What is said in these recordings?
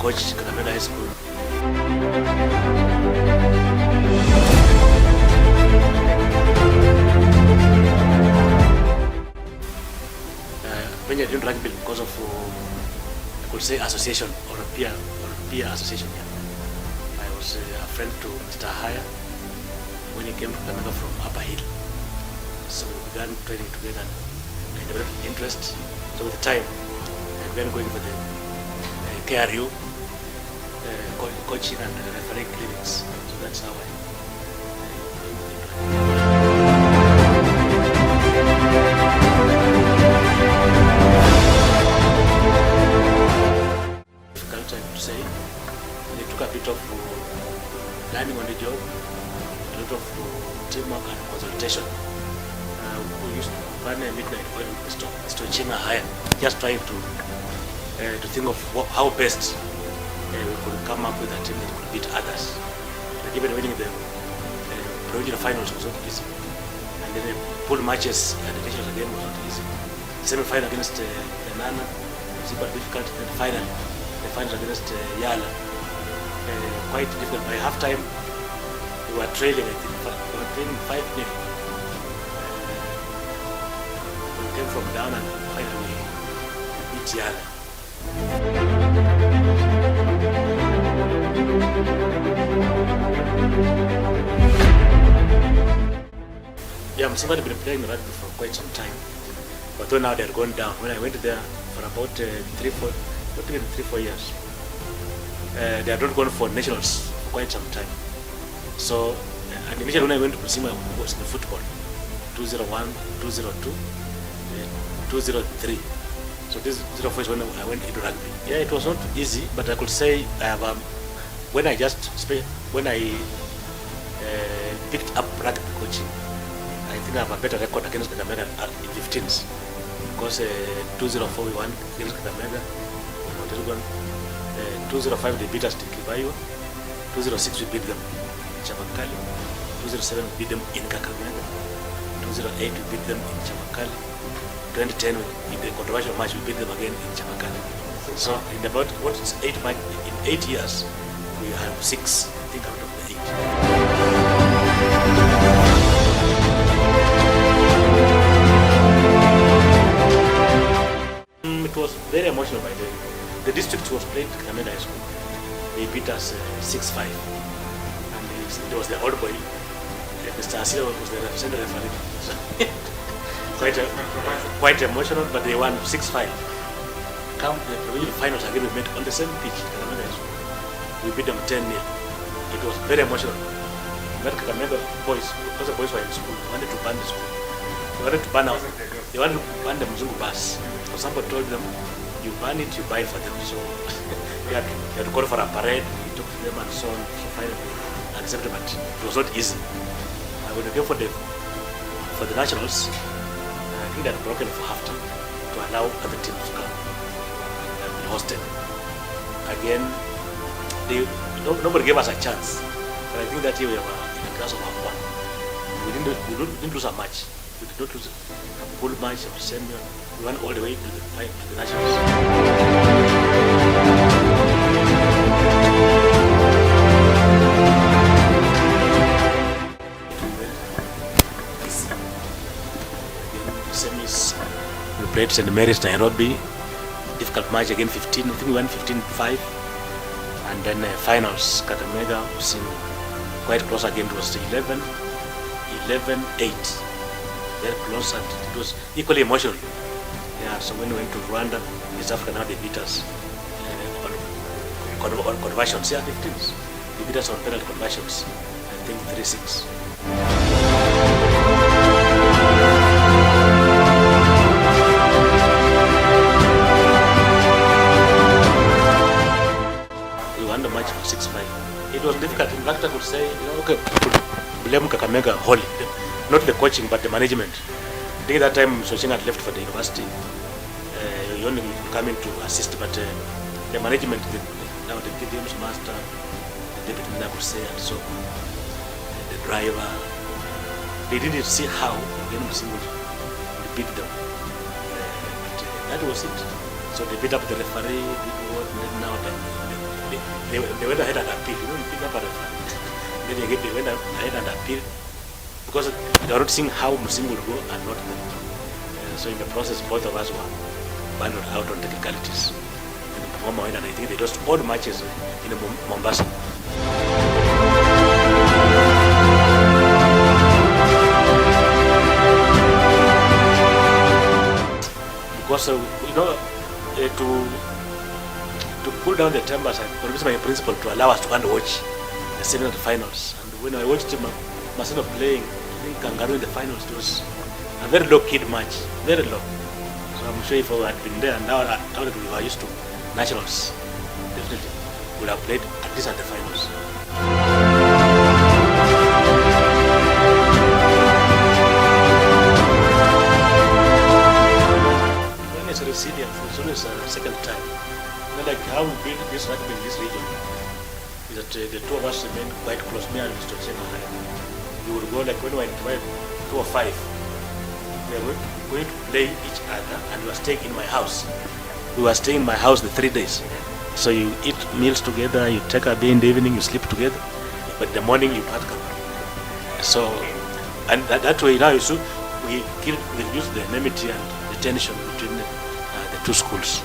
coached Kakamega High School. When I did rugby because of, I could say, association or peer association. Yeah. I was a friend to Mr. Haya when he came to Kakamega from Upper Hill. So we began training together and I developed interest. So with the time, I began going for the KRU, coaching and refereeing clinics. So that's how I difficult time to say. It took a bit of learning on the job, a lot of teamwork and consultation. We used to run a midnight oil with Mr. Chinga Haya, just trying to think of how best we could come up with a team that could beat others. Like even winning the regional finals was not easy, and then the pool matches and the nations again was not easy. The semi-final against Nana was super difficult, and the finals against Yala quite difficult. By half time we were trailing, I think, we were trailing 5-0. We came from down and finally we beat Yala. Yeah, Musingu had been playing rugby for quite some time, but though now they had gone down. When I went there for about 3-4 years, they had not gone for nationals for quite some time. So, and initially when I went to Musingu, I was in the football, 201, 202, 203. So this 04 is when I went into rugby. Yeah, it was not easy, but I could say I have when I picked up rugby coaching, I think I have a better record against Kakamega in 15s, because 204 we won against Kakamega, 205 they beat us in Kibayo, 206 we beat them in Chabakali, 207 we beat them in Kakamega, 208 we beat them in Chabakali, 2010 in the controversial match we beat them again in Chabakali. So in about 8 years we have 6, I think, out of the 8. It was very emotional by the district was played at Kakamega High School. They beat us 6-5, and it was the old boy, Mr. Asira was the center referee. So quite emotional, but they won 6-5. Come the finals again, we met on the same pitch, Kakamega High School. We beat them 10-0. It was very emotional. That Kakamega boys, because the boys were in school, they wanted to ban the school. They wanted to ban out. They wanted to ban the Musingu bus. So somebody told them, you ban it, you buy it for them. So they had to go for a parade, we talked to them and so on. So finally accepted, but it was not easy. When we came for the nationals, I think they had broken for half time to allow other teams to come and be hosted. Again, nobody gave us a chance. But I think that year we were in a class of 1. We didn't lose a match. We did not lose a full match or senior. We went all the way to the nationals. Semis, we played St. Mary's Nairobi. Difficult match again, 15. I think we won 15-5. And then finals, Kakamega, Musingu. Quite close again. It was 11-8. Very close, and it was equally emotional. Yeah, so when we went to Rwanda, East Africa, now they beat us on conversions. Yeah, 15s. They beat us on penalty conversions. I think 3-6. We won the match for 6-5. It was difficult. In fact, I could say, okay, I could blame Kakamega wholly. Not the coaching, but the management. I think that time Soching had left for the university. He only come in to assist, but the management, now the PDM's master, the deputy Naguse, and so the driver, they didn't see how Musingu would beat them. But that was it. So they beat up the referee, now they went ahead and appealed. You know, you pick up a referendum. Then again, they went ahead and appealed because they were not seeing how Musingu would go and not them. So in the process, both of us were banned out on technicalities. And I think they lost all matches in Mombasa. Because to pull down the tempers and convince my principal to allow us to go and watch the senior finals. And when I watched Maseno playing, I think Kangaroo in the finals, it was a very low kid match, very low. So I'm sure if I had been there and now that we were used to nationals, definitely would have played at least at the finals. When it's resilient, it's always a second time. And like how we build this rugby in this region is that the two of us remain quite close. Me and Mr. Chenga, we would go like when we were in 2 or 5. We were going to play each other, and we were staying in my house. We were staying in my house the 3 days. So you eat meals together, you take a day in the evening, you sleep together, but in the morning you part company. So, and that way now we reduce the enmity and the tension between the two schools.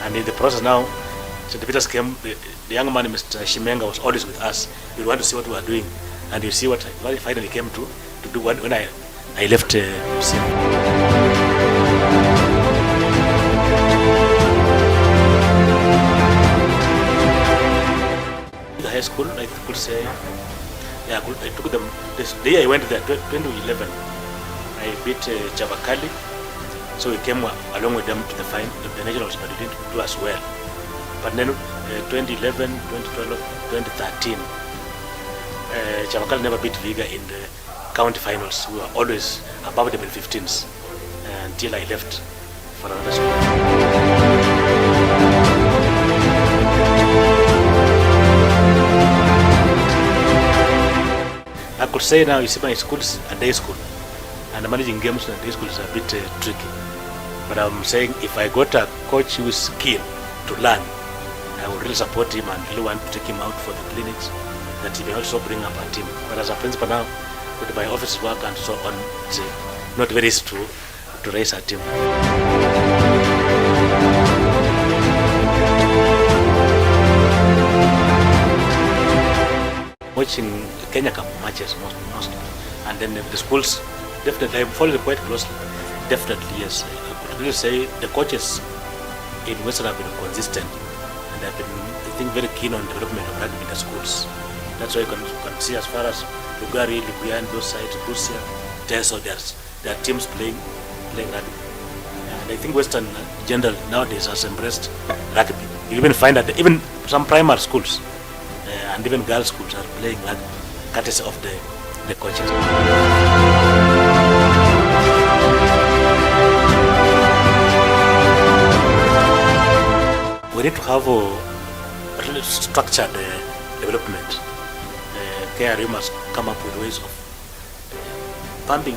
And in the process now, St. Peter's came, the young man, Mr. Shimenga, was always with us. We want to see what we are doing, and you see what I finally came to do when I left Musingu. The high school, I could say, I took them, this day I went there, 2011, I beat Chavakali, so we came along with them to the nationals, but we didn't do as well. But then 2011, 2012, 2013, Chavakali never beat Vihiga in the county finals. We were always above the 15s until I left for another school. I could say now, you see, my school is a day school, and managing games in a day school is a bit tricky. But I'm saying if I got a coach who is keen to learn, I would really support him and really want to take him out for the clinics, that he may also bring up a team. But as a principal now, with my office work and so on, it's not very easy to raise a team. Watching Kenya Cup matches most, and then the schools, definitely I followed quite closely. Definitely, yes. I could really say the coaches in Western have been consistent, and have been, I think, very keen on development of rugby in the schools. That's why you can see as far as Lugari, Luguyan, those sides, Busia, Teso, there are teams playing rugby. And I think Western in general nowadays has embraced rugby. You even find that even some primary schools and even girls' schools are playing rugby, courtesy of the coaches. We need to have a really structured development. KRU must come up with ways of pumping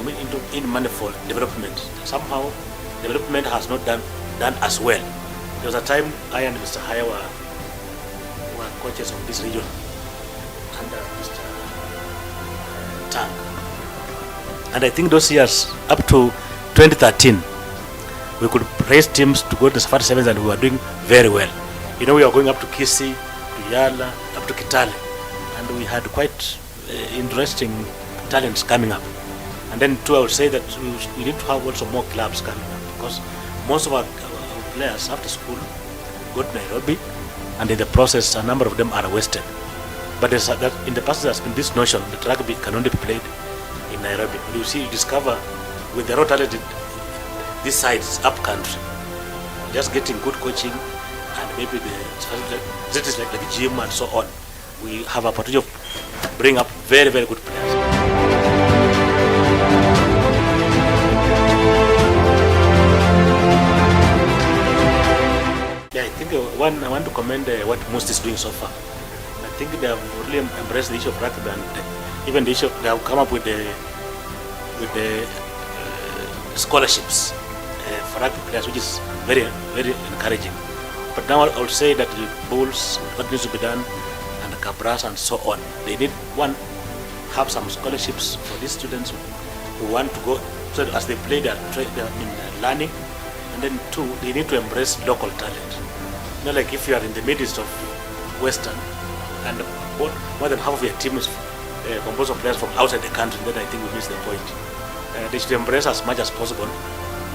in money for development. Somehow, development has not done as well. There was a time I and Mr. Haya were coaches of this region under Mr. Tang. And I think those years, up to 2013, we could raise teams to go to the Safari Sevens, and we were doing very well. You know, we were going up to Kisii, to Yala, up to Kitale, and we had quite interesting talents coming up. And then too, I would say that we need to have also more clubs coming up, because most of our players after school go to Nairobi, and in the process, a number of them are wasted. But in the past, there's been this notion that rugby can only be played in Nairobi. You discover with the raw talent this side is up country, just getting good coaching and maybe the facilities like the gym and so on. We have a opportunity of bring up very, very good players. Yeah, I think I want to commend what Most is doing so far. I think they have really embraced the issue of rugby, and even the issue they have come up with the scholarships for rugby players, which is very, very encouraging. But now I would say that the Bulls, what needs to be done Cabras and so on. They need have some scholarships for these students who want to go, so as they play their learning, and then two, they need to embrace local talent. Like if you are in the midst of Western and more than half of your team is composed of players from outside the country, then I think we miss the point. They should embrace as much as possible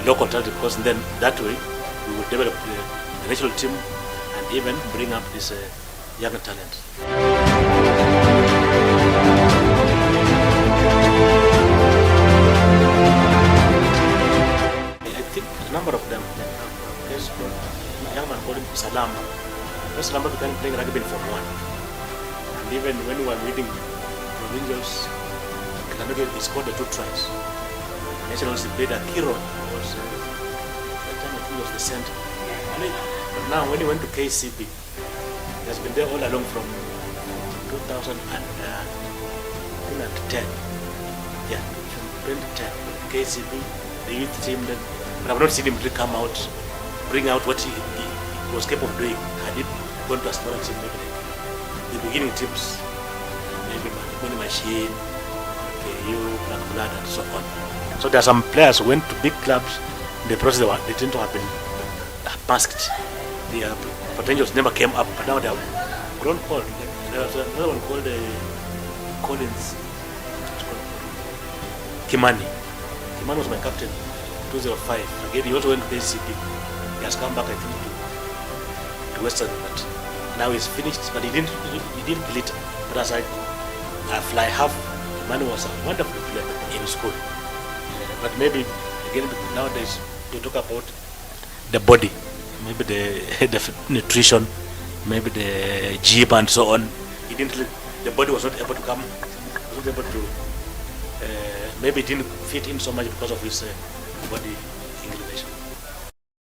local talent, because then that way we will develop the national team and even bring up this young talent. I think a number of them, there's a young man called Salamba. Salamba began playing rugby in Form 1. And even when we were meeting provincials, Kakamega is called the 2 tries. Nationals played a key role. Was that time I think he was the center. But now when he went to KCB, he has been there all along from 2010. Yeah, from 2010. KCB, the youth team. Then, but I've not seen him really come out, bring out what he was capable of doing. Had it gone to a smaller team, maybe like the beginning teams, maybe Money Machine, KU, Black Blood, and so on. So there are some players who went to big clubs. In the process, they tend to have been masked. Their potentials never came up, but now they have grown old. There was another one called Collins Kimani. Kimani was my captain, 2005. Again, he also went to KCB. He has come back, I think, to Western, but now he's finished. But he didn't glitter. But as I fly half, Kimani was a wonderful player in school. But maybe again nowadays they talk about the body, maybe the nutrition, maybe the gym and so on. The body was not able to come, was not able to. Maybe it didn't fit in so much because of his body